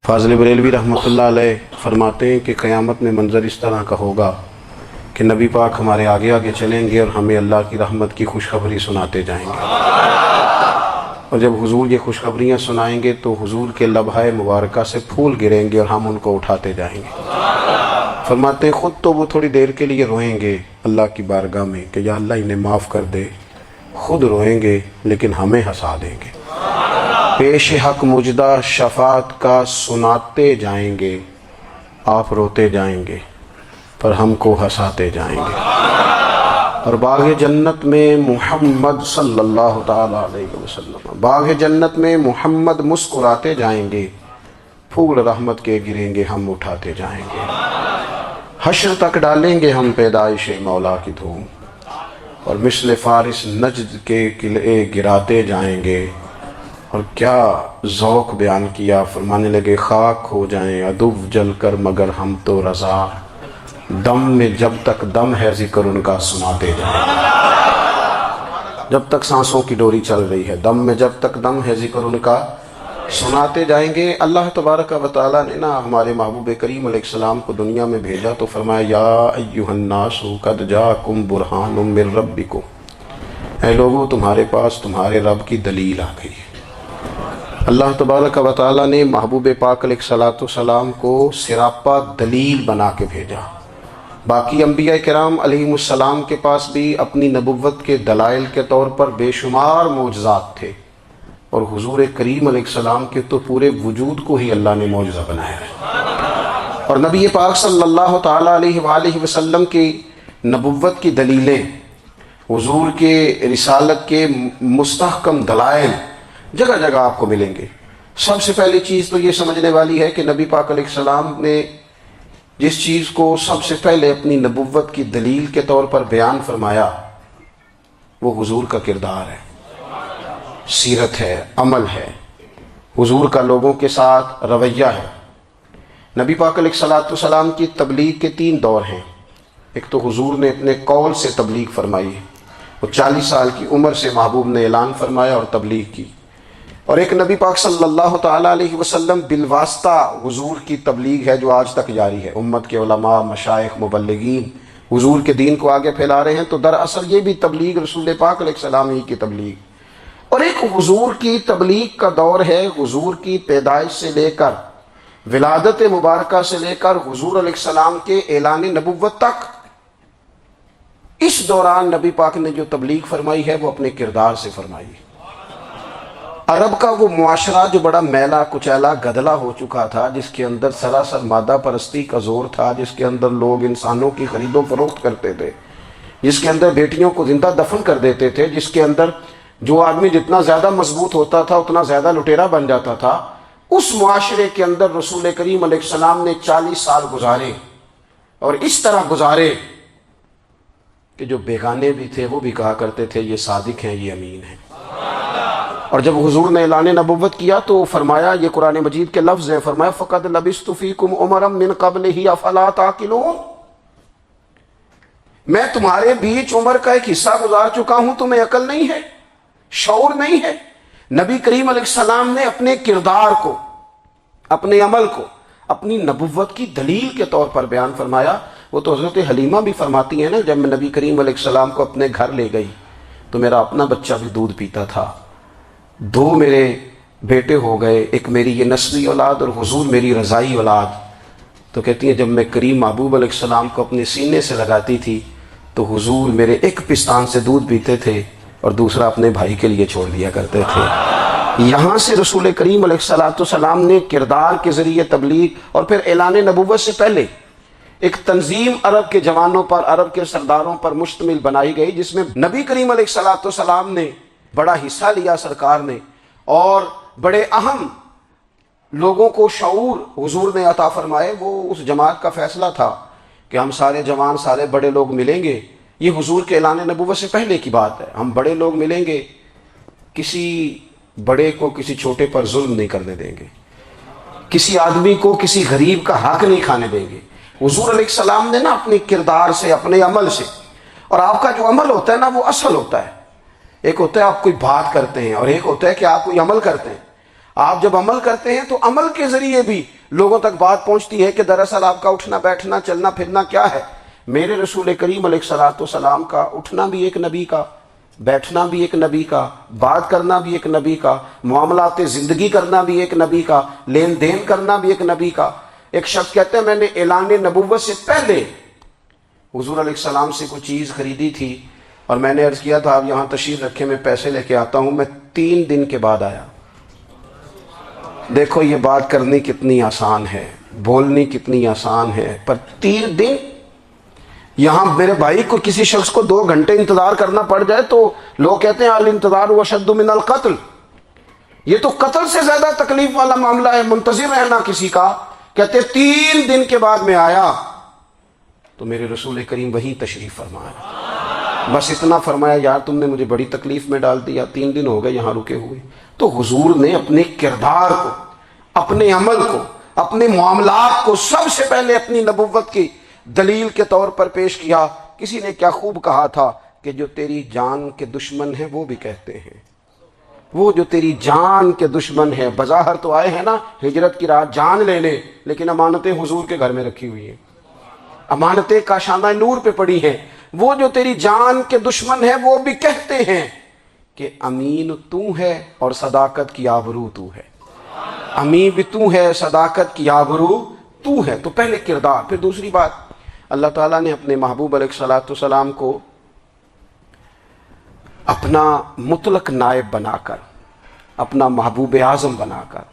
فاضل بریلوی رحمۃ اللہ علیہ فرماتے ہیں کہ قیامت میں منظر اس طرح کا ہوگا کہ نبی پاک ہمارے آگے آگے چلیں گے اور ہمیں اللہ کی رحمت کی خوشخبری سناتے جائیں گے، اور جب حضور یہ خوشخبریاں سنائیں گے تو حضور کے لبھہ مبارکہ سے پھول گریں گے اور ہم ان کو اٹھاتے جائیں گے۔ فرماتے ہیں خود تو وہ تھوڑی دیر کے لیے روئیں گے اللہ کی بارگاہ میں کہ یا اللہ انہیں معاف کر دے، خود روئیں گے لیکن ہمیں ہنسا دیں گے۔ پیش حق مجدہ شفاعت کا سناتے جائیں گے، آپ روتے جائیں گے پر ہم کو ہنساتے جائیں گے۔ اور باغ جنت میں محمد صلی اللہ تعالی علیہ وسلم، باغ جنت میں محمد مسکراتے جائیں گے، پھول رحمت کے گریں گے ہم اٹھاتے جائیں گے۔ حشر تک ڈالیں گے ہم پیدائش مولا کی دھوم، اور مثل فارس نجد کے قلعے گراتے جائیں گے۔ اور کیا ذوق بیان کیا، فرمانے لگے خاک ہو جائیں عدو جل کر مگر ہم تو رضا، دم میں جب تک دم ہے ذکر ان کا سناتے جائیں گے۔ جب تک سانسوں کی ڈوری چل رہی ہے، دم میں جب تک دم ہے ذکر ان کا سناتے جائیں گے۔ اللہ تبارک و تعالیٰ نے نا ہمارے محبوب کریم علیہ السلام کو دنیا میں بھیجا تو فرمایا یا ایھا الناس قد جاءکم برہان من ربکم، اے لوگو تمہارے پاس تمہارے رب کی دلیل آ گئی ہے۔ اللہ تبارک و تعالیٰ نے محبوب پاک علیہ السلام کو سراپا دلیل بنا کے بھیجا۔ باقی انبیاء کرام علیہم السلام کے پاس بھی اپنی نبوت کے دلائل کے طور پر بے شمار معجزات تھے، اور حضور کریم علیہ السلام کے تو پورے وجود کو ہی اللہ نے معجزہ بنایا ہے۔ اور نبی پاک صلی اللہ تعالیٰ علیہ وآلہ وسلم کی نبوت کی دلیلیں، حضور کے رسالت کے مستحکم دلائل جگہ جگہ آپ کو ملیں گے۔ سب سے پہلی چیز تو یہ سمجھنے والی ہے کہ نبی پاک علیہ السلام نے جس چیز کو سب سے پہلے اپنی نبوت کی دلیل کے طور پر بیان فرمایا وہ حضور کا کردار ہے، سیرت ہے، عمل ہے، حضور کا لوگوں کے ساتھ رویہ ہے۔ نبی پاک علیہ السلام کی تبلیغ کے 3 دور ہیں۔ ایک تو حضور نے اپنے قول سے تبلیغ فرمائی، وہ 40 سال کی عمر سے محبوب نے اعلان فرمایا اور تبلیغ کی۔ اور ایک نبی پاک صلی اللہ تعالیٰ علیہ وسلم بالواسطہ حضور کی تبلیغ ہے جو آج تک جاری ہے۔ امت کے علماء، مشائخ، مبلغین حضور کے دین کو آگے پھیلا رہے ہیں، تو دراصل یہ بھی تبلیغ رسول پاک علیہ السلام ہی کی تبلیغ۔ اور ایک حضور کی تبلیغ کا دور ہے، حضور کی پیدائش سے لے کر ولادت مبارکہ سے لے کر حضور علیہ السلام کے اعلان نبوت تک۔ اس دوران نبی پاک نے جو تبلیغ فرمائی ہے وہ اپنے کردار سے فرمائی ہے۔ عرب کا وہ معاشرہ جو بڑا میلا کچیلا گدلا ہو چکا تھا، جس کے اندر سراسر مادہ پرستی کا زور تھا، جس کے اندر لوگ انسانوں کی خرید و فروخت کرتے تھے، جس کے اندر بیٹیوں کو زندہ دفن کر دیتے تھے، جس کے اندر جو آدمی جتنا زیادہ مضبوط ہوتا تھا اتنا زیادہ لٹیرا بن جاتا تھا، اس معاشرے کے اندر رسول کریم علیہ السلام نے 40 سال گزارے، اور اس طرح گزارے کہ جو بیگانے بھی تھے وہ بھی کہا کرتے تھے یہ صادق ہیں، یہ امین ہیں۔ اور جب حضور نے اعلان نبوت کیا تو فرمایا، یہ قرآن مجید کے لفظ ہیں، فرمایا فَقَدْ لَبِثْتُ فِيكُمْ عُمَرًا مِّن قَبْلِهِ أَفَلَا تَعْقِلُونَ، میں تمہارے بیچ عمر کا ایک حصہ گزار چکا ہوں، تمہیں عقل نہیں ہے، شعور نہیں ہے۔ نبی کریم علیہ السلام نے اپنے کردار کو، اپنے عمل کو اپنی نبوت کی دلیل کے طور پر بیان فرمایا۔ وہ تو حضرت حلیمہ بھی فرماتی ہیں نا، جب میں نبی کریم علیہ السلام کو اپنے گھر لے گئی تو میرا اپنا بچہ بھی دودھ پیتا تھا، 2 میرے بیٹے ہو گئے، ایک میری یہ نسلی اولاد اور حضور میری رضائی اولاد۔ تو کہتی ہیں جب میں کریم محبوب علیہ السلام کو اپنے سینے سے لگاتی تھی تو حضور میرے ایک پستان سے دودھ پیتے تھے اور دوسرا اپنے بھائی کے لیے چھوڑ دیا کرتے تھے۔ یہاں سے رسول کریم علیہ السلام نے کردار کے ذریعے تبلیغ، اور پھر اعلان نبوت سے پہلے ایک تنظیم عرب کے جوانوں پر، عرب کے سرداروں پر مشتمل بنائی گئی، جس میں نبی کریم علیہ السلام نے بڑا حصہ لیا، سرکار نے، اور بڑے اہم لوگوں کو شعور حضور نے عطا فرمائے۔ وہ اس جماعت کا فیصلہ تھا کہ ہم سارے جوان، سارے بڑے لوگ ملیں گے۔ یہ حضور کے اعلان نبوت سے پہلے کی بات ہے، ہم بڑے لوگ ملیں گے، کسی بڑے کو کسی چھوٹے پر ظلم نہیں کرنے دیں گے، کسی آدمی کو کسی غریب کا حق نہیں کھانے دیں گے۔ حضور علیہ السلام نے نا اپنے کردار سے، اپنے عمل سے، اور آپ کا جو عمل ہوتا ہے نا وہ اصل ہوتا ہے۔ ایک ہوتا ہے آپ کوئی بات کرتے ہیں اور ایک ہوتا ہے کہ آپ کوئی عمل کرتے ہیں۔ آپ جب عمل کرتے ہیں تو عمل کے ذریعے بھی لوگوں تک بات پہنچتی ہے کہ دراصل آپ کا اٹھنا بیٹھنا چلنا پھرنا کیا ہے۔ میرے رسول کریم علیہ الصلوۃ والسلام کا اٹھنا بھی ایک نبی کا، بیٹھنا بھی ایک نبی کا، بات کرنا بھی ایک نبی کا، معاملات زندگی کرنا بھی ایک نبی کا، لین دین کرنا بھی ایک نبی کا۔ ایک شخص کہتے ہیں میں نے اعلان نبوت سے پہلے حضور علیہ السلام سے کوئی چیز خریدی تھی اور میں نے عرض کیا تھا آپ یہاں تشریف رکھے میں پیسے لے کے آتا ہوں، میں 3 دن کے بعد آیا۔ دیکھو یہ بات کرنی کتنی آسان ہے، بولنی کتنی آسان ہے، پر 3 دن یہاں میرے بھائی کو کسی شخص کو 2 گھنٹے انتظار کرنا پڑ جائے تو لوگ کہتے ہیں الانتظار اشد من القتل، یہ تو قتل سے زیادہ تکلیف والا معاملہ ہے منتظر رہنا کسی کا۔ کہتے 3 دن کے بعد میں آیا تو میرے رسول کریم وہیں تشریف فرمایا، بس اتنا فرمایا یار تم نے مجھے بڑی تکلیف میں ڈال دیا، 3 دن ہو گئے یہاں رکے ہوئے۔ تو حضور نے اپنے کردار کو، اپنے عمل کو، اپنے معاملات کو سب سے پہلے اپنی نبوت کی دلیل کے طور پر پیش کیا۔ کسی نے کیا خوب کہا تھا کہ جو تیری جان کے دشمن ہیں وہ بھی کہتے ہیں، وہ جو تیری جان کے دشمن ہیں، بظاہر تو آئے ہیں نا ہجرت کی رات جان لے لے، لیکن امانتیں حضور کے گھر میں رکھی ہوئی ہیں، امانتیں کاشانہ نور پہ پڑی ہیں۔ وہ جو تیری جان کے دشمن ہیں وہ بھی کہتے ہیں کہ امین تو ہے اور صداقت کی آبرو تو ہے، امین بھی تو ہے، صداقت کی آبرو تو ہے۔ تو پہلے کردار، پھر دوسری بات، اللہ تعالیٰ نے اپنے محبوب علیہ الصلوۃ والسلام کو اپنا مطلق نائب بنا کر، اپنا محبوب اعظم بنا کر،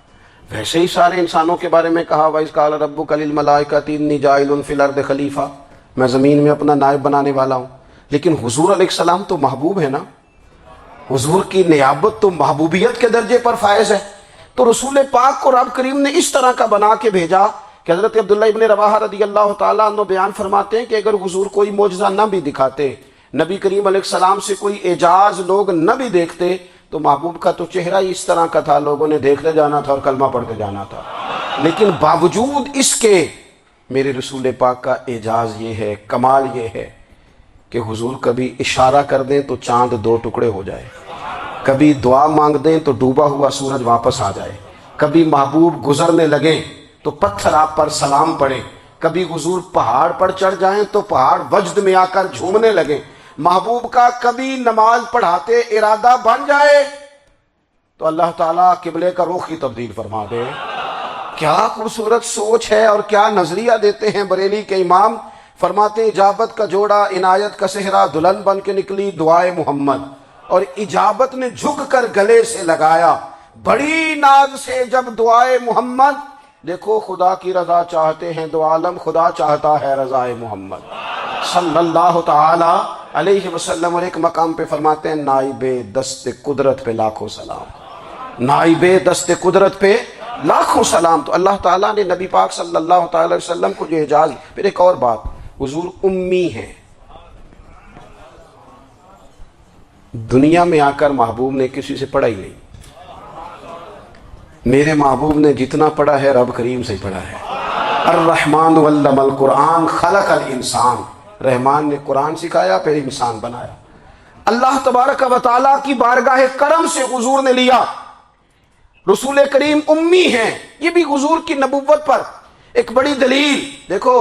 ویسے ہی سارے انسانوں کے بارے میں کہا وَإِذْ قَالَ رَبُّكَ لِلْمَلَائِكَةِ إِنِّي جَاعِلٌ فِي الْأَرْضِ خلیفہ، میں زمین میں اپنا نائب بنانے والا ہوں۔ لیکن حضور علیہ السلام تو محبوب ہے نا، حضور کی نیابت تو محبوبیت کے درجے پر فائز ہے۔ تو رسول پاک کو رب کریم نے اس طرح کا بنا کے بھیجا کہ حضرت عبداللہ ابن رواحہ رضی اللہ تعالیٰ عنہ بیان فرماتے ہیں کہ اگر حضور کوئی معجزہ نہ بھی دکھاتے، نبی کریم علیہ السلام سے کوئی اعجاز لوگ نہ بھی دیکھتے، تو محبوب کا تو چہرہ ہی اس طرح کا تھا، لوگوں نے دیکھتے جانا تھا اور کلمہ پڑھتے جانا تھا۔ لیکن باوجود اس کے میرے رسول پاک کا اعجاز یہ ہے، کمال یہ ہے کہ حضور کبھی اشارہ کر دیں تو چاند 2 ٹکڑے ہو جائے، کبھی دعا مانگ دیں تو ڈوبا ہوا سورج واپس آ جائے، کبھی محبوب گزرنے لگیں تو پتھر آپ پر سلام پڑے، کبھی حضور پہاڑ پر چڑھ جائیں تو پہاڑ وجد میں آ کر جھومنے لگیں، محبوب کا کبھی نماز پڑھاتے ارادہ بن جائے تو اللہ تعالیٰ قبلے کا رخ ہی تبدیل فرما دے۔ کیا خوبصورت سوچ ہے اور کیا نظریہ دیتے ہیں بریلی کے امام۔ فرماتے ہیں اجابت کا جوڑا عنایت کا صحرا دلہن بن کے نکلی دعائے محمد، اور اجابت نے جھک کر گلے سے لگایا بڑی ناز سے جب دعائے محمد۔ دیکھو خدا کی رضا چاہتے ہیں دو عالم، خدا چاہتا ہے رضائے محمد صلی اللہ تعالی علیہ وسلم۔ اور ایک مقام پہ فرماتے ہیں نائب دست قدرت پہ لاکھوں سلام، نائب دست قدرت پہ لاکھوں سلام۔ تو اللہ تعالیٰ نے نبی پاک صلی اللہ تعالی علیہ وسلم کو جو اعجاز۔ پھر ایک اور بات، حضور امی ہیں، دنیا میں آ کر محبوب نے کسی سے پڑھا ہی نہیں، میرے محبوب نے جتنا پڑھا ہے رب کریم سے پڑھا ہے۔ الرحمن علم القرآن خلق الانسان، رحمان نے قرآن سکھایا پھر انسان بنایا۔ اللہ تبارک و تعالیٰ کی بارگاہ کرم سے حضور نے لیا۔ رسول کریم امی ہیں، یہ بھی حضور کی نبوت پر ایک بڑی دلیل۔ دیکھو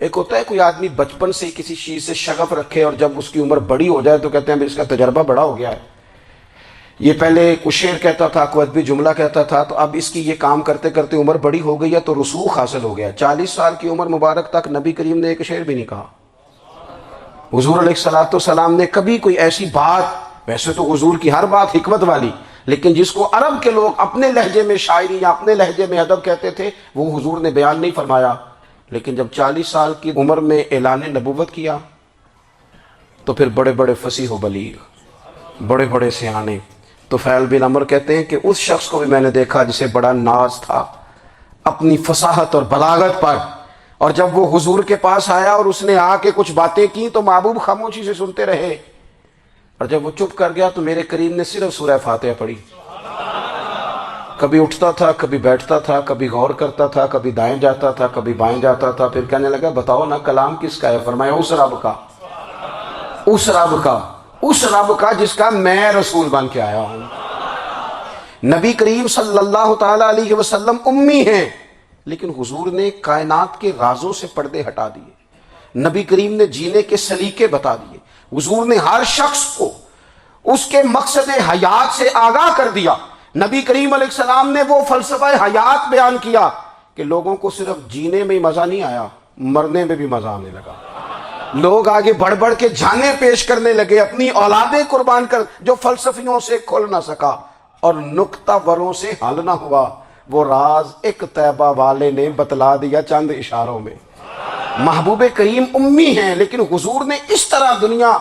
ایک ہوتا ہے کوئی آدمی بچپن سے کسی چیز سے شغف رکھے اور جب اس کی عمر بڑی ہو جائے تو کہتے ہیں اس کا تجربہ بڑا ہو گیا ہے، یہ پہلے کوئی شعر کہتا تھا، کوئی ادبی جملہ کہتا تھا، تو اب اس کی یہ کام کرتے کرتے عمر بڑی ہو گئی ہے تو رسوخ حاصل ہو گیا۔ 40 سال کی عمر مبارک تک نبی کریم نے ایک شعر بھی نہیں کہا۔ حضور علیہ الصلوۃ والسلام نے کبھی کوئی ایسی بات، ویسے تو حضور کی ہر بات حکمت والی، لیکن جس کو عرب کے لوگ اپنے لہجے میں شاعری یا اپنے لہجے میں ادب کہتے تھے، وہ حضور نے بیان نہیں فرمایا۔ لیکن جب 40 سال کی عمر میں اعلان نبوت کیا تو پھر بڑے بڑے فصیح و بلیغ، بڑے بڑے سیانے طفیل بن عمر کہتے ہیں کہ اس شخص کو بھی میں نے دیکھا جسے بڑا ناز تھا اپنی فصاحت اور بلاغت پر، اور جب وہ حضور کے پاس آیا اور اس نے آ کے کچھ باتیں کی تو محبوب خاموشی سے سنتے رہے، اور جب وہ چپ کر گیا تو میرے کریم نے صرف سورہ فاتحہ پڑھی۔ کبھی اٹھتا تھا، کبھی بیٹھتا تھا، کبھی غور کرتا تھا، کبھی دائیں جاتا تھا، کبھی بائیں جاتا تھا، پھر کہنے لگا بتاؤ نا کلام کس کا ہے؟ فرمایا اس رب کا، اس رب کا، اس رب کا جس کا میں رسول بن کے آیا ہوں۔ نبی کریم صلی اللہ تعالی علیہ وسلم امی ہیں، لیکن حضور نے کائنات کے رازوں سے پردے ہٹا دیے، نبی کریم نے جینے کے سلیقے بتا دیے، حضور نے ہر شخص کو اس کے مقصد حیات سے آگاہ کر دیا۔ نبی کریم علیہ السلام نے وہ فلسفہ حیات بیان کیا کہ لوگوں کو صرف جینے میں ہی مزہ نہیں آیا، مرنے میں بھی مزہ آنے لگا۔ لوگ آگے بڑھ بڑھ کے جانیں پیش کرنے لگے، اپنی اولادیں قربان کر، جو فلسفیوں سے کھل نہ سکا اور نکتہ وروں سے حل نہ ہوا، وہ راز ایک طیبہ والے نے بتلا دیا چند اشاروں میں۔ محبوب کریم امی ہیں، لیکن حضور نے اس طرح دنیا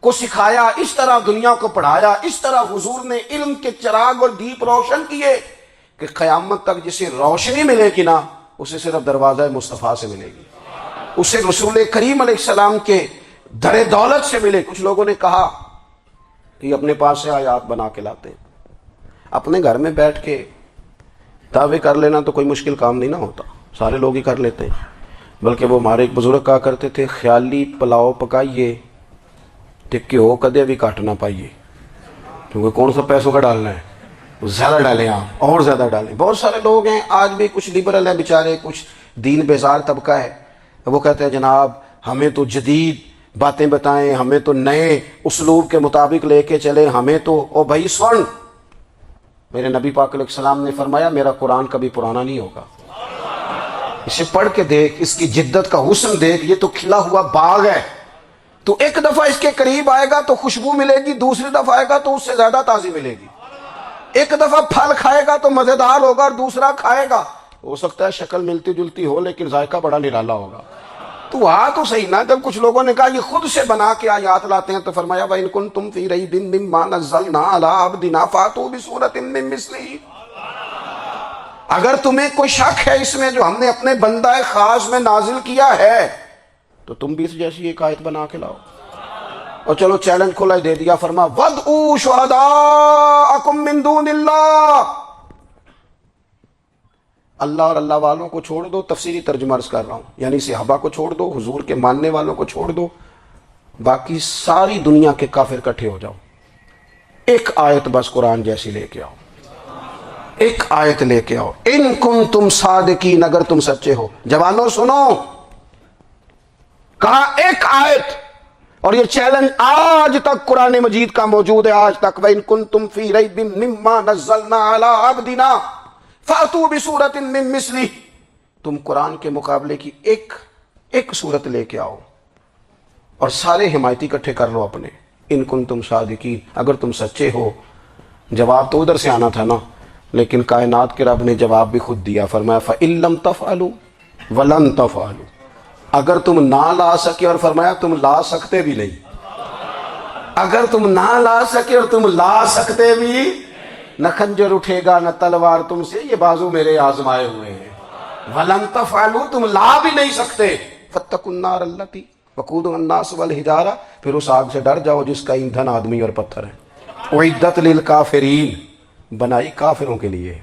کو سکھایا، اس طرح دنیا کو پڑھایا، اس طرح حضور نے علم کے چراغ اور دیپ روشن کیے کہ قیامت تک جسے روشنی ملے گی نا، اسے صرف دروازہ مصطفیٰ سے ملے گی، اسے رسول کریم علیہ السلام کے در دولت سے ملے۔ کچھ لوگوں نے کہا کہ اپنے پاس سے آیات بنا کے لاتے ہیں، اپنے گھر میں بیٹھ کے دعوے کر لینا تو کوئی مشکل کام نہیں نہ ہوتا، سارے لوگ ہی کر لیتے ہیں۔ بلکہ وہ ہمارے ایک بزرگ کہا کرتے تھے، خیالی پلاؤ پکائیے ٹکے ہو کدے بھی کاٹ نہ پائیے، کیونکہ کون سا پیسوں کا ڈالنا ہے، زیادہ ڈالیں آپ اور زیادہ ڈالیں۔ بہت سارے لوگ ہیں آج بھی، کچھ لبرل ہیں بیچارے، کچھ دین بیزار طبقہ ہے، وہ کہتے ہیں جناب ہمیں تو جدید باتیں بتائیں، ہمیں تو نئے اسلوب کے مطابق لے کے چلیں، ہمیں تو او بھائی سن، میرے نبی پاک علیہ السلام نے فرمایا میرا قرآن کبھی پرانا نہیں ہوگا، اسے پڑھ کے دیکھ، اس کی جدت کا حسن دیکھ، یہ تو کھلا ہوا باغ ہے، تو ایک دفعہ اس کے قریب آئے گا تو خوشبو ملے گی، دوسری دفعہ آئے گا تو اس سے زیادہ تازی ملے گی، ایک دفعہ پھل کھائے گا تو مزیدار ہوگا اور دوسرا کھائے گا ہو سکتا ہے شکل ملتی جلتی ہو لیکن ذائقہ بڑا نرالا ہوگا۔ تو تو صحیح نا، جب کچھ لوگوں نے کہا یہ خود سے بنا کے آیات لاتے ہیں تو فرمایا وَإِن كُنتُمْ فِي رَيْبٍ مِّمَّا نَزَّلْنَا عَلَىٰ عَبْدِنَا فَأْتُوا بِسُورَةٍ مِّن مِّثْلِهِ، اگر تمہیں کوئی شک ہے اس میں جو ہم نے اپنے بندہ خاص میں نازل کیا ہے تو تم بھی اس جیسی ایک آیت بنا کے لاؤ۔ اور چلو چیلنج کھلا ہی دے دیا، فرما وَادْعُوا شُهَدَاءَكُم مِّن دُونِ اللَّهِ، اللہ اور اللہ والوں کو چھوڑ دو، تفسیری ترجمہ عرض کر رہا ہوں، یعنی صحابہ کو چھوڑ دو، حضور کے ماننے والوں کو چھوڑ دو، باقی ساری دنیا کے کافر کٹھے ہو جاؤ، ایک آیت بس قرآن جیسی لے کے آؤ، ایک آیت لے کے آؤ، ان کنتم صادقین، اگر تم سچے ہو۔ جوانوں سنو، کہا ایک آیت، اور یہ چیلنج آج تک قرآن مجید کا موجود ہے، آج تک وَإِن كُنتُمْ فِي رَيْبٍ مِّمَّا نَزَّلْنَا عَلَىٰ عَبْدِنَا فَأْتُوا بِسُورَةٍ مِّن مِّثْلِهِ، تم قرآن کے مقابلے کی ایک صورت لے کے آؤ اور سارے حمایتی اکٹھے کر لو اپنے، ان کنتم صادقین، اگر تم سچے ہو۔ جواب تو ادھر سے آنا تھا نا، لیکن کائنات کے رب نے جواب بھی خود دیا، فرمایا فَإِن لَّمْ تَفْعَلُوا وَلَن تَفْعَلُوا، اگر تم نہ لا سکے، اور فرمایا تم لا سکتے بھی نہیں، اگر تم نہ لا سکے اور تم لا سکتے بھی، نہ خنجر اٹھے گا نہ تلوار تم سے، یہ بازو میرے آزمائے ہوئے ہیں، وَلَن تَفْعَلُوا، تم لا بھی نہیں سکتے، فَاتَّقُوا النَّارَ الَّتِي وَقُودُهَا النَّاسُ وَالْحِجَارَةُ، پھر اس آگ سے ڈر جاؤ جس کا ایندھن آدمی اور پتھر ہے، اُعِدَّتْ لِلْكَافِرِينَ، بنائی کافروں کے لیے،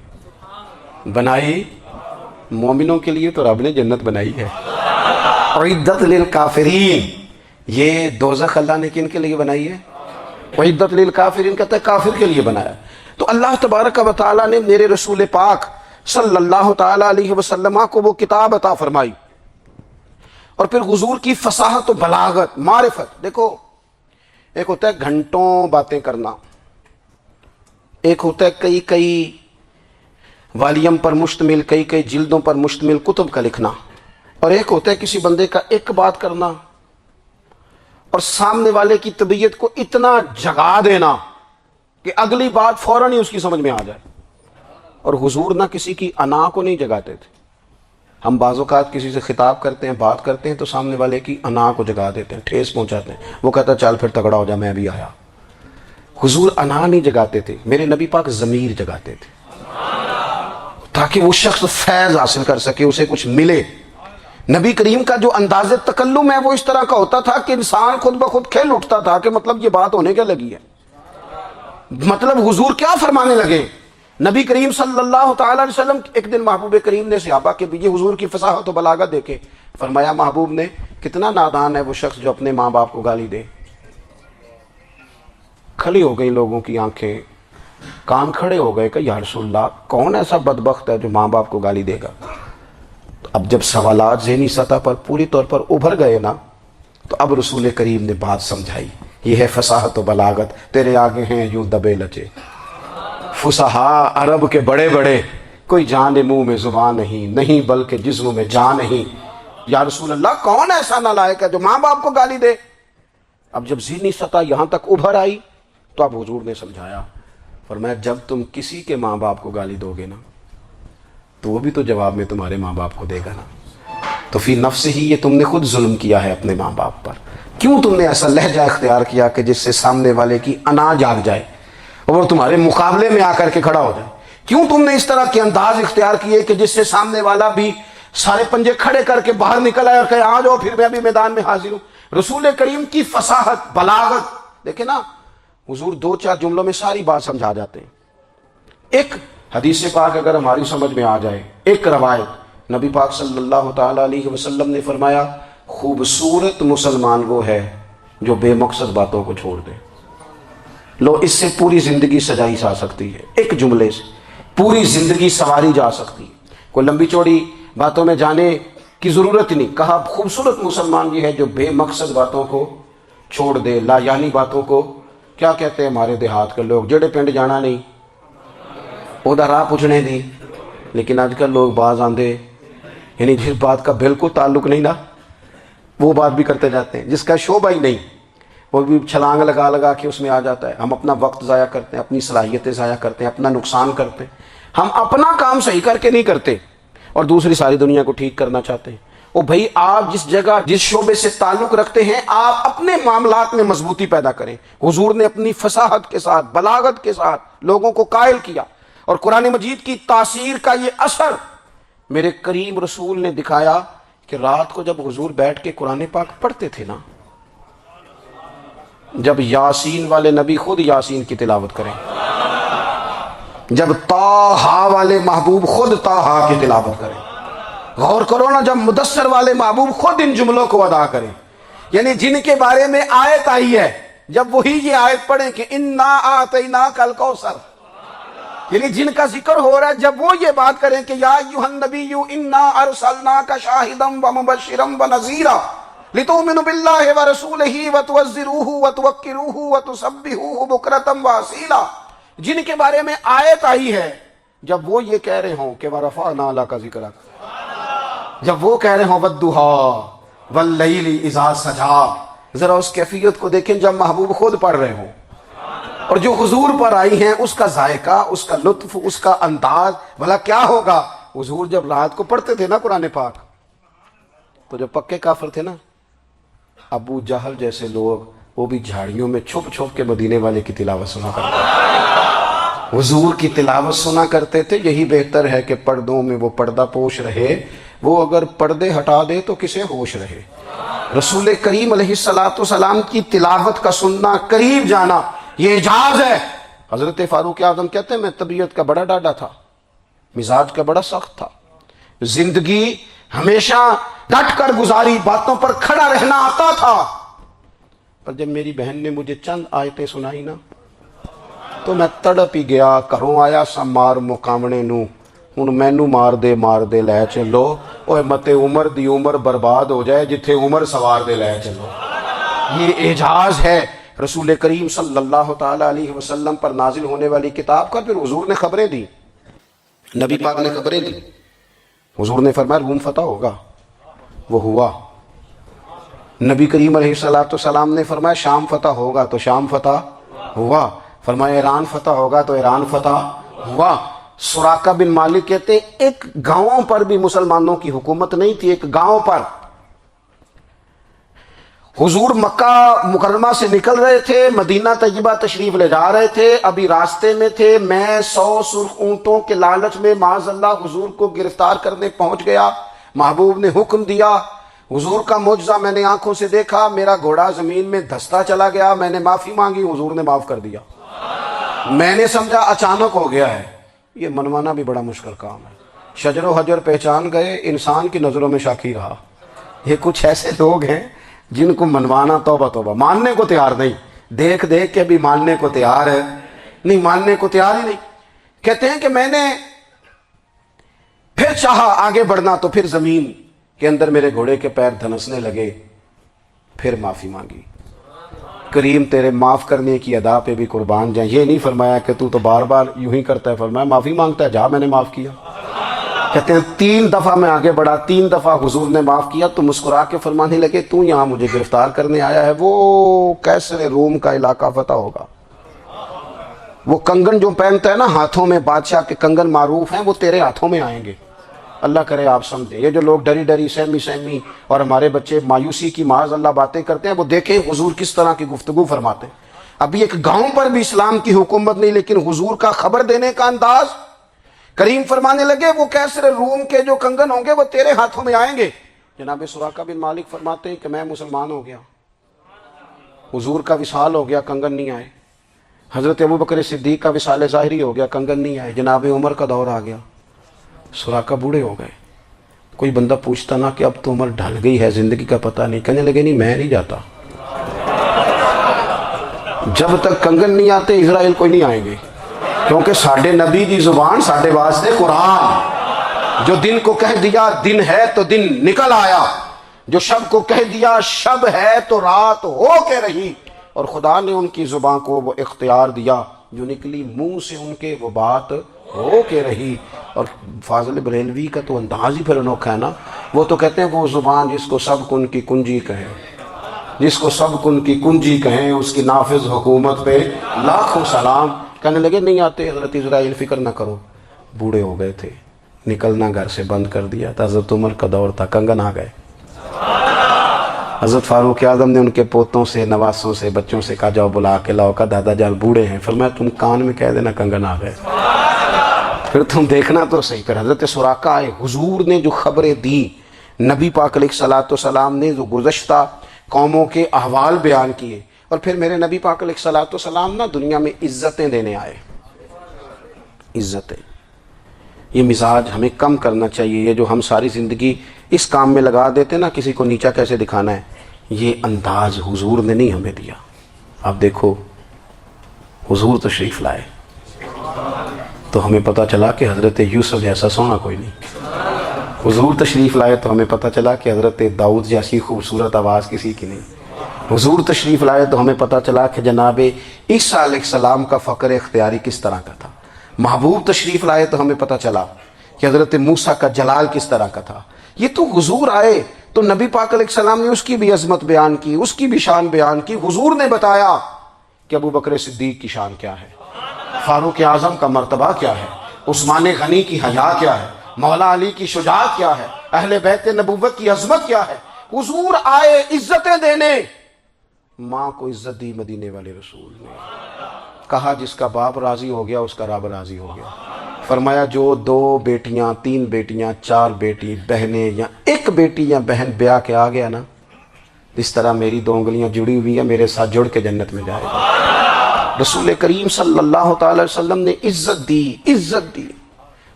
بنائی مومنوں کے لیے تو رب نے جنت بنائی ہے، اُعِدَّتْ لِلْكَافِرِينَ، یہ دوزخ اللہ نے کن کے لیے بنائی ہے؟ اُعِدَّتْ لِلْكَافِرِينَ کہتا ہے کافر کے لیے بنایا۔ تو اللہ تبارک و تعالیٰ نے میرے رسول پاک صلی اللہ تعالیٰ علیہ وسلم کو وہ کتاب عطا فرمائی، اور پھر حضور کی فصاحت و بلاغت، معرفت۔ دیکھو، ایک ہوتا ہے گھنٹوں باتیں کرنا، ایک ہوتا ہے کئی کئی والیم پر مشتمل، کئی کئی جلدوں پر مشتمل کتب کا لکھنا، اور ایک ہوتا ہے کسی بندے کا ایک بات کرنا اور سامنے والے کی طبیعت کو اتنا جگا دینا کہ اگلی بات فوراً ہی اس کی سمجھ میں آ جائے۔ اور حضور نہ کسی کی انا کو نہیں جگاتے تھے، ہم بعض اوقات کسی سے خطاب کرتے ہیں، بات کرتے ہیں تو سامنے والے کی انا کو جگا دیتے ہیں، ٹھیس پہنچاتے ہیں، وہ کہتا ہے چل پھر تگڑا ہو جا میں بھی آیا۔ حضور انا نہیں جگاتے تھے، میرے نبی پاک ضمیر جگاتے تھے تاکہ وہ شخص فیض حاصل کر سکے، اسے کچھ ملے۔ نبی کریم کا جو انداز تکلم ہے وہ اس طرح کا ہوتا تھا کہ انسان خود بخود کھل اٹھتا تھا کہ مطلب یہ بات ہونے کیا لگی ہے، مطلب حضور کیا فرمانے لگے۔ نبی کریم صلی اللہ تعالیٰ علیہ وسلم، ایک دن محبوب کریم نے صحابہ کے بیچ حضور کی فصاحت و بلاغت دیکھے، فرمایا محبوب نے کتنا نادان ہے وہ شخص جو اپنے ماں باپ کو گالی دے۔ کھلی ہو گئی لوگوں کی آنکھیں، کان کھڑے ہو گئے کہ یا رسول اللہ کون ایسا بدبخت ہے جو ماں باپ کو گالی دے گا؟ اب جب سوالات ذہنی سطح پر پوری طور پر ابھر گئے نا، تو اب رسول کریم نے بات سمجھائی. یہ ہے فصاحت و بلاغت، تیرے آگے ہیں یوں دبے لچے فصحاء عرب کے بڑے بڑے، کوئی جان منہ میں زبان نہیں بلکہ جسم میں جان نہیں. یا رسول اللہ کون ایسا نالائق ہے جو ماں باپ کو گالی دے؟ اب جب ذہنی سطح یہاں تک ابھر آئی تو اب حضور نے سمجھایا، فرمایا جب تم کسی کے ماں باپ کو گالی دو گے نا تو وہ بھی تو جواب میں تمہارے ماں باپ کو دے گا نا. تو فی نفس ہی یہ تم نے خود ظلم کیا ہے اپنے ماں باپ پر. کیوں تم نے ایسا لہجہ اختیار کیا کہ جس سے سامنے والے کی انا جاگ جائے اور وہ تمہارے مقابلے میں آ کر کے کھڑا ہو جائے؟ کیوں تم نے اس طرح کے انداز اختیار کیے کہ جس سے سامنے والا بھی سارے پنجے کھڑے کر کے باہر نکل آئے اور کہے آ جاؤ پھر میں بھی میدان میں حاضر ہوں؟ رسول کریم کی فصاحت بلاغت دیکھیں نا، حضور 2-4 جملوں میں ساری بات سمجھا جاتے ہیں. ایک حدیث پاک اگر ہماری سمجھ میں آ جائے، ایک روایت نبی پاک صلی اللہ تعالی علیہ وسلم نے فرمایا خوبصورت مسلمان وہ ہے جو بے مقصد باتوں کو چھوڑ دے. لو اس سے پوری زندگی سجائی جا سکتی ہے، ایک جملے سے پوری زندگی سواری جا سکتی ہے. کوئی لمبی چوڑی باتوں میں جانے کی ضرورت نہیں. کہا خوبصورت مسلمان یہ ہے جو بے مقصد باتوں کو چھوڑ دے، لا یعنی باتوں کو. کیا کہتے ہیں ہمارے دیہات کے لوگ، جڑے پنڈ جانا نہیں اودا راہ پوچھنے دی. لیکن آج کل لوگ باز آندے یعنی جس بات کا بالکل تعلق نہیں نا وہ بات بھی کرتے جاتے ہیں، جس کا شعبہ ہی نہیں وہ بھی چھلانگ لگا کے اس میں آ جاتا ہے. ہم اپنا وقت ضائع کرتے ہیں، اپنی صلاحیتیں ضائع کرتے ہیں، اپنا نقصان کرتے ہیں. ہم اپنا کام صحیح کر کے نہیں کرتے اور دوسری ساری دنیا کو ٹھیک کرنا چاہتے ہیں. او بھائی آپ جس جگہ جس شعبے سے تعلق رکھتے ہیں آپ اپنے معاملات میں مضبوطی پیدا کریں. حضور نے اپنی فصاحت کے ساتھ بلاغت کے ساتھ لوگوں کو قائل کیا اور قرآن مجید کی تاثیر کا یہ اثر میرے کریم رسول نے دکھایا کہ رات کو جب حضور بیٹھ کے قرآن پاک پڑھتے تھے نا، جب یاسین والے نبی خود یاسین کی تلاوت کریں، جب طٰہٰ والے محبوب خود طٰہٰ کی تلاوت کریں، غور کرو نا جب مدثر والے محبوب خود ان جملوں کو ادا کریں، یعنی جن کے بارے میں آیت آئی ہے جب وہی یہ آیت پڑھیں کہ انا اعطیناک الکوثر، یعنی جن کا ذکر ہو رہا ہے جب وہ یہ بات کریں کہ یا ایھا النبی انا ارسلناک شاہدا ومبشرا ونذیرا لتؤمنوا باللہ ورسولہ وتعزروہ وتوقروہ وتسبحوہ بکرۃ واصیلا، جن کے بارے میں آیت آئی ہے جب وہ یہ کہہ رہے ہوں کہ ورفعنا لک ذکرک، جب وہ کہہ رہے ہوں والضحیٰ واللیل اذا سجا، ذرا اس کیفیت کو دیکھیں جب محبوب خود پڑھ رہے ہوں اور جو حضور پر آئی ہیں اس کا ذائقہ، اس کا لطف، اس کا انداز بھلا کیا ہوگا. حضور جب رات کو پڑھتے تھے نا قرآن پاک تو جو پکے کافر تھے نا ابو جہل جیسے لوگ وہ بھی جھاڑیوں میں چھپ چھپ کے مدینے والے کی تلاوت سنا کرتے تھے، حضور کی تلاوت سنا کرتے تھے. یہی بہتر ہے کہ پردوں میں وہ پردہ پوش رہے، وہ اگر پردے ہٹا دے تو کسے ہوش رہے. رسول کریم علیہ السلام کی تلاوت کا سننا، قریب جانا یہ اعجاز ہے. حضرت فاروق اعظم کہتے ہیں میں طبیعت کا بڑا ڈاڈا تھا، مزاج کا بڑا سخت تھا، زندگی ہمیشہ ڈٹ کر گزاری، باتوں پر کھڑا رہنا آتا تھا، پر جب میری بہن نے مجھے چند آیتیں سنائی نا تو میں تڑپ ہی گیا. گھروں آیا سا مار مقامنے نو ہن مینو مار دے لے چلو، اوے متے عمر دی عمر برباد ہو جائے جتھے عمر سوار دے لے چلو. یہ اعجاز ہے رسول کریم صلی اللہ تعالی علیہ وسلم پر نازل ہونے والی کتاب کا. پھر حضور نے خبریں دی، نبی پاک نے خبریں دی. حضور نے فرمایا روم فتح ہوگا، وہ ہوا. نبی کریم علیہ السلام نے فرمایا شام فتح ہوگا، تو شام فتح ہوا. فرمایا ایران فتح ہوگا، تو ایران فتح ہوا. سراقہ بن مالک کہتے ہیں ایک گاؤں پر بھی مسلمانوں کی حکومت نہیں تھی. ایک گاؤں پر حضور مکہ مکرمہ سے نکل رہے تھے، مدینہ طیبہ تشریف لے جا رہے تھے، ابھی راستے میں تھے. میں 100 سرخ اونٹوں کے لالچ میں معاذ اللہ حضور کو گرفتار کرنے پہنچ گیا. محبوب نے حکم دیا، حضور کا معجزہ میں نے آنکھوں سے دیکھا، میرا گھوڑا زمین میں دھستا چلا گیا. میں نے معافی مانگی، حضور نے معاف کر دیا. میں نے سمجھا اچانک ہو گیا ہے. یہ منوانا بھی بڑا مشکل کام ہے. شجر و حجر پہچان گئے، انسان کی نظروں میں شاکی رہا. یہ کچھ ایسے لوگ ہیں جن کو منوانا توبہ توبہ، ماننے کو تیار نہیں، دیکھ دیکھ کے بھی ماننے کو تیار ہے. نہیں ماننے کو تیار ہی نہیں. کہتے ہیں کہ میں نے پھر چاہا آگے بڑھنا تو پھر زمین کے اندر میرے گھوڑے کے پیر دھنسنے لگے, پھر معافی مانگی. کریم تیرے معاف کرنے کی ادا پہ بھی قربان جائیں. یہ نہیں فرمایا کہ تو بار بار یوں ہی کرتا ہے, فرمایا معافی مانگتا ہے, جا میں نے معاف کیا. کہتے ہیں 3 دفعہ میں آگے بڑھا, 3 دفعہ حضور نے معاف کیا تو مسکرا کے فرمانے لگے تو یہاں مجھے گرفتار کرنے آیا ہے, وہ کیسے روم کا علاقہ فتح ہوگا. وہ کنگن جو پہنتا ہے نا ہاتھوں میں, بادشاہ کے کنگن معروف ہیں, وہ تیرے ہاتھوں میں آئیں گے. اللہ کرے آپ سمجھیں. یہ جو لوگ ڈری ڈری سہمی اور ہمارے بچے مایوسی کی معاذ اللہ باتیں کرتے ہیں, وہ دیکھیں حضور کس طرح کی گفتگو فرماتے ہیں. ابھی ایک گاؤں پر بھی اسلام کی حکومت نہیں, لیکن حضور کا خبر دینے کا انداز. کریم فرمانے لگے وہ کیسر روم کے جو کنگن ہوں گے وہ تیرے ہاتھوں میں آئیں گے. جناب سراقہ بن مالک فرماتے ہیں کہ میں مسلمان ہو گیا, حضور کا وصال ہو گیا, کنگن نہیں آئے. حضرت ابوبکر صدیق کا وصال ظاہری ہو گیا, کنگن نہیں آئے. جناب عمر کا دور آ گیا, سراقہ بوڑھے ہو گئے. کوئی بندہ پوچھتا نا کہ اب تو عمر ڈھل گئی ہے, زندگی کا پتہ نہیں. کہنے لگے نہیں میں نہیں جاتا, جب تک کنگن نہیں آتے اسرائیل کوئی نہیں آئیں گے. کیونکہ ساڈے نبی دی زبان ساڈے واسطے قرآن. جو دن کو کہہ دیا دن ہے تو دن نکل آیا, جو شب کو کہہ دیا شب ہے تو رات ہو کے رہی. اور خدا نے ان کی زبان کو وہ اختیار دیا, جو نکلی منہ سے ان کے وہ بات ہو کے رہی. اور فاضل بریلوی کا تو انداز ہی پھر انوکھا ہے نا. وہ تو کہتے ہیں وہ زبان جس کو سب کن کی کنجی کہیں, جس کو سب کن کی کنجی کہیں, اس کی نافذ حکومت پہ لاکھوں سلام. کہنے لگے نہیں آتے. حضرت اسرائیل فکر نہ کرو, بوڑھے ہو گئے تھے, نکلنا گھر سے بند کر دیا تھا. حضرت عمر کا دور تھا, کنگن آ گئے. حضرت فاروق اعظم نے ان کے پوتوں سے, نواسوں سے, بچوں سے کہا جاؤ بلا کے لاؤ. کا دادا جان بوڑھے ہیں. فرمایا تم کان میں کہہ دینا کنگن آ گئے, پھر تم دیکھنا تو صحیح. پھر حضرت سراقہ آئے. حضور نے جو خبریں دی, نبی پاک علیہ الصلوۃ والسلام نے جو گزشتہ قوموں کے احوال بیان کیے, اور پھر میرے نبی پاک علیہ الصلوۃ والسلام نا دنیا میں عزتیں دینے آئے. عزتیں, یہ مزاج ہمیں کم کرنا چاہیے. یہ جو ہم ساری زندگی اس کام میں لگا دیتے نا, کسی کو نیچا کیسے دکھانا ہے, یہ انداز حضور نے نہیں ہمیں دیا. آپ دیکھو حضور تشریف لائے تو ہمیں پتہ چلا کہ حضرت یوسف جیسا سونا کوئی نہیں. حضور تشریف لائے تو ہمیں پتہ چلا کہ حضرت داؤد جیسی خوبصورت آواز کسی کی نہیں. حضور تشریف لائے تو ہمیں پتہ چلا کہ جناب عیسیٰ علیہ السلام کا فقر اختیاری کس طرح کا تھا. محبوب تشریف لائے تو ہمیں پتہ چلا کہ حضرت موسیٰ کا جلال کس طرح کا تھا. یہ تو حضور آئے تو نبی پاک علیہ السلام نے اس کی بھی عظمت بیان کی, اس کی بھی شان بیان کی. حضور نے بتایا کہ ابوبکر صدیق کی شان کیا ہے, فاروق اعظم کا مرتبہ کیا ہے, عثمان غنی کی حیا کیا ہے, مولا علی کی شجاعت کیا ہے, اہل بیت نبوت کی عظمت کیا ہے. حضور آئے عزتیں دینے. ماں کو عزت دی مدینے والے رسول نے. کہا جس کا باپ راضی ہو گیا اس کا رب راضی ہو گیا. فرمایا جو 2 بیٹیاں 3 بیٹیاں 4 بیٹی بہنیں یا ایک بیٹی یا بہن بیاہ کے آ گیا نا, اس طرح میری 2 انگلیاں جڑی ہوئی ہیں, میرے ساتھ جڑ کے جنت میں جائے گا. رسول کریم صلی اللہ تعالی وسلم نے عزت دی, عزت دی.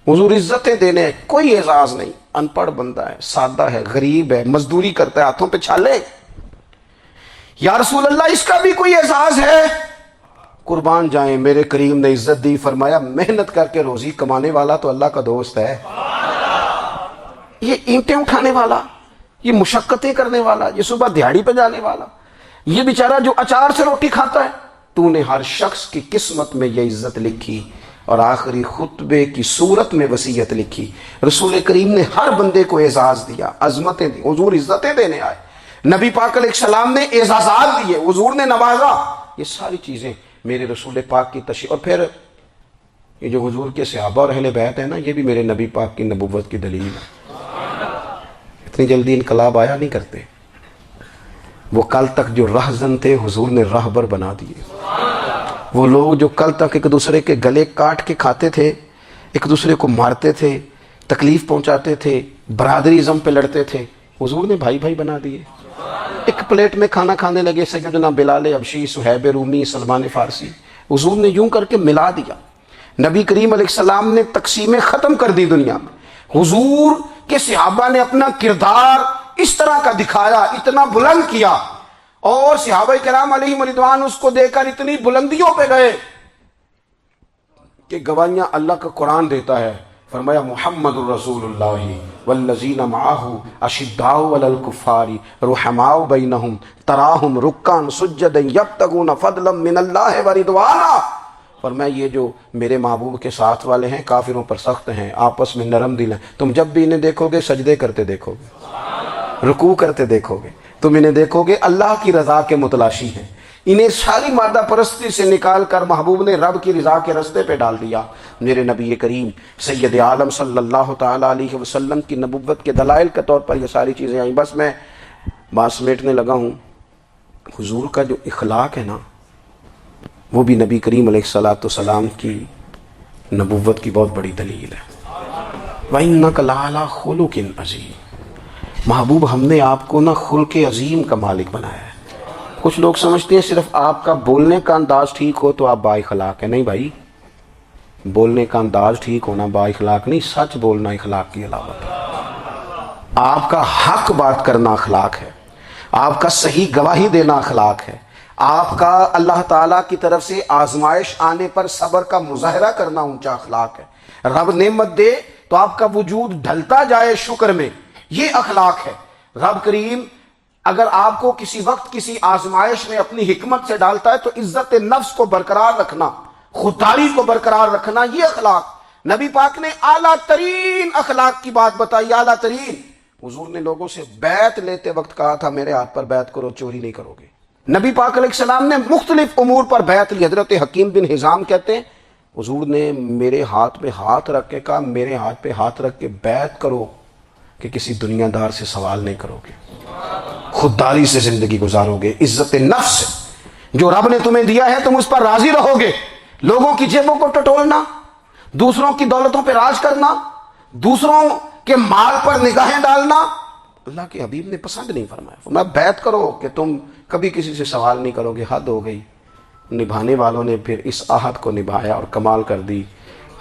حضور عزتیں دینے, کوئی اعزاز نہیں. ان پڑھ بندہ ہے, سادہ ہے, غریب ہے, مزدوری کرتا ہے, ہاتھوں پہ چھالے. یا رسول اللہ اس کا بھی کوئی اعزاز ہے؟ قربان جائیں, میرے کریم نے عزت دی. فرمایا محنت کر کے روزی کمانے والا تو اللہ کا دوست ہے. یہ اینٹیں اٹھانے والا, یہ مشقتیں کرنے والا, یہ صبح دیہڑی پہ جانے والا, یہ بیچارہ جو اچار سے روٹی کھاتا ہے, تو نے ہر شخص کی قسمت میں یہ عزت لکھی اور آخری خطبے کی صورت میں وصیت لکھی. رسول کریم نے ہر بندے کو اعزاز دیا, عظمتیں دی. حضور عزتیں دینے آئے. نبی پاک علیہ السلام نے اعزازات دیے, حضور نے نوازا. یہ ساری چیزیں میرے رسول پاک کی تشریح. اور پھر یہ جو حضور کے صحابہ اور اہل بیت ہیں نا, یہ بھی میرے نبی پاک کی نبوت کی دلیل ہے. اتنی جلدی انقلاب آیا نہیں کرتے. وہ کل تک جو رہزن تھے حضور نے راہبر بنا دیے. وہ لوگ جو کل تک ایک دوسرے کے گلے کاٹ کے کھاتے تھے, ایک دوسرے کو مارتے تھے, تکلیف پہنچاتے تھے, برادریزم پہ لڑتے تھے, حضور نے بھائی بھائی بنا دیے. ایک پلیٹ میں کھانا کھانے لگے, سیدنا بلال حبشی, صہیب رومی, سلمان فارسی. حضور نے یوں کر کے ملا دیا. نبی کریم علیہ السلام نے تقسیمیں ختم کر دی دنیا میں. حضور کے صحابہ نے اپنا کردار اس طرح کا دکھایا, اتنا بلند کیا, اور صحابہ کرام علیہم رضوان اس کو دیکھ کر اتنی بلندیوں پہ گئے کہ گواہیاں اللہ کا قرآن دیتا ہے. فرمایا محمد الرسول اللہ والذین معہ اشداء علی الکفار رحماء بینہم تراہم رکعا سجدا یبتغون فضلا من اللہ ورضوانا. فرمایا یہ جو میرے محبوب کے ساتھ والے ہیں کافروں پر سخت ہیں، آپس میں نرم دل ہیں. تم جب بھی انہیں دیکھو گے سجدے کرتے دیکھو گے، رکوع کرتے دیکھو گے. تم انہیں دیکھو گے اللہ کی رضا کے متلاشی ہیں. انہیں ساری مادہ پرستی سے نکال کر محبوب نے رب کی رضا کے رستے پہ ڈال دیا. میرے نبی کریم سید عالم صلی اللہ تعالیٰ علیہ وسلم کی نبوت کے دلائل کے طور پر یہ ساری چیزیں آئیں. بس میں بات سمیٹنے لگا ہوں. حضور کا جو اخلاق ہے نا، وہ بھی نبی کریم علیہ السلام کی نبوت کی بہت بڑی دلیل ہے. وَإِنَّكَ لَعَلَىٰ خُلُقٍ عَظِيمٍ. محبوب ہم نے آپ کو نا خلق عظیم کا مالک بنایا ہے. کچھ لوگ سمجھتے ہیں صرف آپ کا بولنے کا انداز ٹھیک ہو تو آپ با اخلاق ہیں. نہیں بھائی، بولنے کا انداز ٹھیک ہونا با اخلاق نہیں، سچ بولنا اخلاق کی علامت ہے. آپ کا حق بات کرنا اخلاق ہے، آپ کا صحیح گواہی دینا اخلاق ہے، آپ کا اللہ تعالیٰ کی طرف سے آزمائش آنے پر صبر کا مظاہرہ کرنا اونچا اخلاق ہے. رب نعمت دے تو آپ کا وجود ڈھلتا جائے شکر میں، یہ اخلاق ہے. رب کریم اگر آپ کو کسی وقت کسی آزمائش میں اپنی حکمت سے ڈالتا ہے تو عزت نفس کو برقرار رکھنا، خودداری کو برقرار رکھنا، یہ اخلاق. نبی پاک نے اعلیٰ ترین اخلاق کی بات بتائی، اعلیٰ ترین. حضور نے لوگوں سے بیعت لیتے وقت کہا تھا میرے ہاتھ پر بیعت کرو، چوری نہیں کرو گے. نبی پاک علیہ السلام نے مختلف امور پر بیعت لی. حضرت حکیم بن حزام کہتے ہیں حضور نے میرے ہاتھ پہ ہاتھ رکھ کے کہا میرے ہاتھ پہ ہاتھ رکھ کے بیعت کرو کہ کسی دنیا دار سے سوال نہیں کرو گے، خودداری سے زندگی گزارو گے، عزت نفس جو رب نے تمہیں دیا ہے تم اس پر راضی رہو گے. لوگوں کی جیبوں کو ٹٹولنا، دوسروں کی دولتوں پہ راج کرنا، دوسروں کے مال پر نگاہیں ڈالنا اللہ کے حبیب نے پسند نہیں فرمایا. فرمایا بیعت کرو کہ تم کبھی کسی سے سوال نہیں کرو گے. حد ہو گئی. نبھانے والوں نے پھر اس عہد کو نبھایا اور کمال کر دی.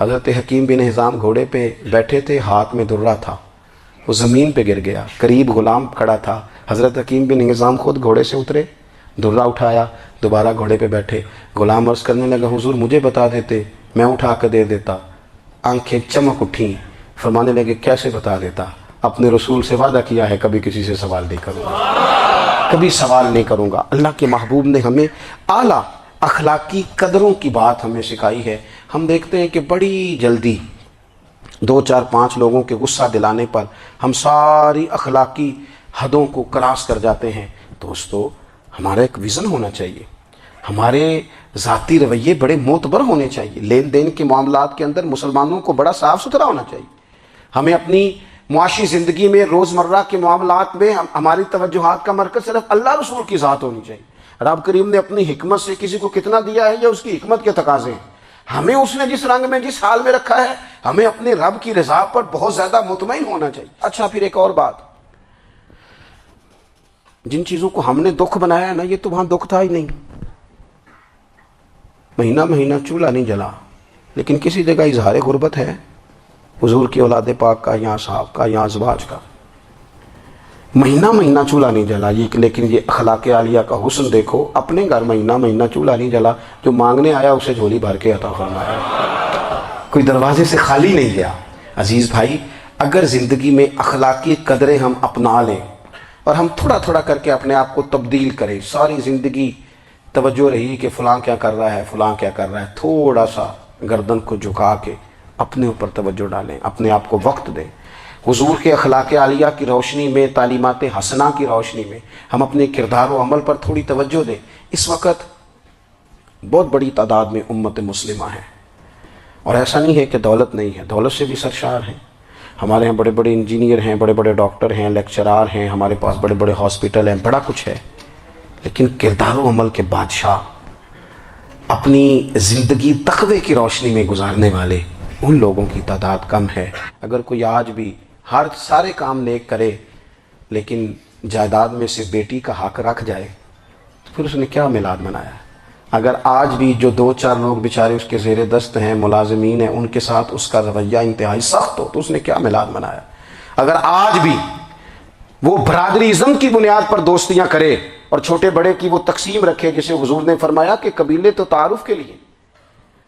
حضرت حکیم بن حزام گھوڑے پہ بیٹھے تھے، ہاتھ میں درہ تھا، وہ زمین پہ گر گیا. قریب غلام کھڑا تھا. حضرت حکیم بن حزام خود گھوڑے سے اترے، درہ اٹھایا، دوبارہ گھوڑے پہ بیٹھے. غلام عرض کرنے لگا حضور مجھے بتا دیتے میں اٹھا کر دے دیتا. آنکھیں چمک اٹھیں. فرمانے لگے کیسے بتا دیتا؟ اپنے رسول سے وعدہ کیا ہے کبھی کسی سے سوال نہیں کروں گا، کبھی سوال نہیں کروں گا. اللہ کے محبوب نے ہمیں اعلیٰ اخلاقی قدروں کی بات ہمیں سکھائی ہے. ہم دیکھتے ہیں کہ بڑی جلدی 2 4 5 لوگوں کے غصہ دلانے پر ہم ساری اخلاقی حدوں کو کراس کر جاتے ہیں. دوستو ہمارا ایک ویژن ہونا چاہیے، ہمارے ذاتی رویے بڑے معتبر ہونے چاہیے. لین دین کے معاملات کے اندر مسلمانوں کو بڑا صاف ستھرا ہونا چاہیے. ہمیں اپنی معاشی زندگی میں روزمرہ کے معاملات میں ہماری توجہات کا مرکز صرف اللہ رسول کی ذات ہونی چاہیے. رب کریم نے اپنی حکمت سے کسی کو کتنا دیا ہے یہ اس کی حکمت کے تقاضے ہیں. ہمیں اس نے جس رنگ میں جس حال میں رکھا ہے ہمیں اپنے رب کی رضا پر بہت زیادہ مطمئن ہونا چاہیے. اچھا پھر ایک اور بات، جن چیزوں کو ہم نے دکھ بنایا ہے نا یہ تو وہاں دکھ تھا ہی نہیں. مہینہ مہینہ چولہا نہیں جلا، لیکن کسی جگہ اظہار غربت ہے حضور کی اولاد پاک کا یا صحاب کا یا ازواج کا. مہینہ مہینہ چولہا نہیں جلا لیکن یہ اخلاق عالیہ کا حسن دیکھو. اپنے گھر مہینہ مہینہ چولہا نہیں جلا، جو مانگنے آیا اسے جھولی بھر کے عطا فرمایا، کوئی دروازے سے خالی نہیں گیا. عزیز بھائی اگر زندگی میں اخلاقی قدریں ہم اپنا لیں اور ہم تھوڑا تھوڑا کر کے اپنے آپ کو تبدیل کریں، ساری زندگی توجہ رہی کہ فلاں کیا کر رہا ہے فلاں کیا کر رہا ہے، تھوڑا سا گردن کو جھکا کے اپنے اوپر توجہ ڈالیں، اپنے آپ کو وقت دیں. حضور کے اخلاق عالیہ کی روشنی میں، تعلیمات حسنہ کی روشنی میں ہم اپنے کردار و عمل پر تھوڑی توجہ دیں. اس وقت بہت بڑی تعداد میں امت مسلمہ ہے، اور ایسا نہیں ہے کہ دولت نہیں ہے، دولت سے بھی سرشار ہیں. ہمارے یہاں بڑے بڑے انجینئر ہیں، بڑے بڑے ڈاکٹر ہیں، لیکچرار ہیں، ہمارے پاس بڑے بڑے ہاسپٹل ہیں، بڑا کچھ ہے. لیکن کردار و عمل کے بادشاہ، اپنی زندگی تقوی کی روشنی میں گزارنے والے، ان لوگوں کی تعداد کم ہے. اگر کوئی آج بھی سارے کام نیک کرے لیکن جائیداد میں سے بیٹی کا حق رکھ جائے تو پھر اس نے کیا میلاد منایا؟ اگر آج بھی جو 2 4 لوگ بیچارے اس کے زیر دست ہیں، ملازمین ہیں، ان کے ساتھ اس کا رویہ انتہائی سخت ہو تو اس نے کیا میلاد منایا؟ اگر آج بھی وہ برادری ازم کی بنیاد پر دوستیاں کرے اور چھوٹے بڑے کی وہ تقسیم رکھے، جسے حضور نے فرمایا کہ قبیلے تو تعارف کے لیے،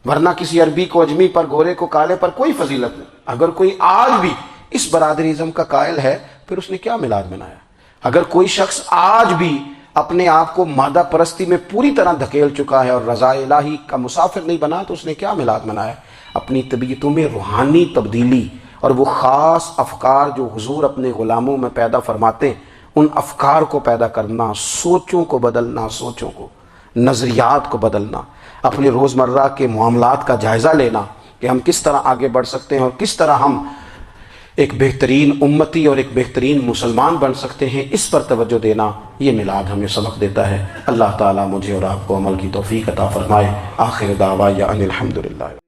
ورنہ کسی عربی کو اجمی پر، گورے کو کالے پر کوئی فضیلت نہیں۔ اگر کوئی آج بھی اس برادریزم کا قائل ہے پھر اس نے کیا میلاد منایا؟ اگر کوئی شخص آج بھی اپنے آپ کو مادہ پرستی میں پوری طرح دھکیل چکا ہے اور رضا الہی کا مسافر نہیں بنا تو اس نے کیا میلاد منایا؟ اپنی طبیعتوں میں روحانی تبدیلی اور وہ خاص افکار جو حضور اپنے غلاموں میں پیدا فرماتے ہیں، ان افکار کو پیدا کرنا، سوچوں کو بدلنا، سوچوں کو، نظریات کو بدلنا، اپنے روزمرہ کے معاملات کا جائزہ لینا کہ ہم کس طرح آگے بڑھ سکتے ہیں اور کس طرح ہم ایک بہترین امتی اور ایک بہترین مسلمان بن سکتے ہیں، اس پر توجہ دینا، یہ میلاد ہمیں سبق دیتا ہے۔ اللہ تعالیٰ مجھے اور آپ کو عمل کی توفیق عطا فرمائے۔ آخر دعوانا ان الحمدللہ۔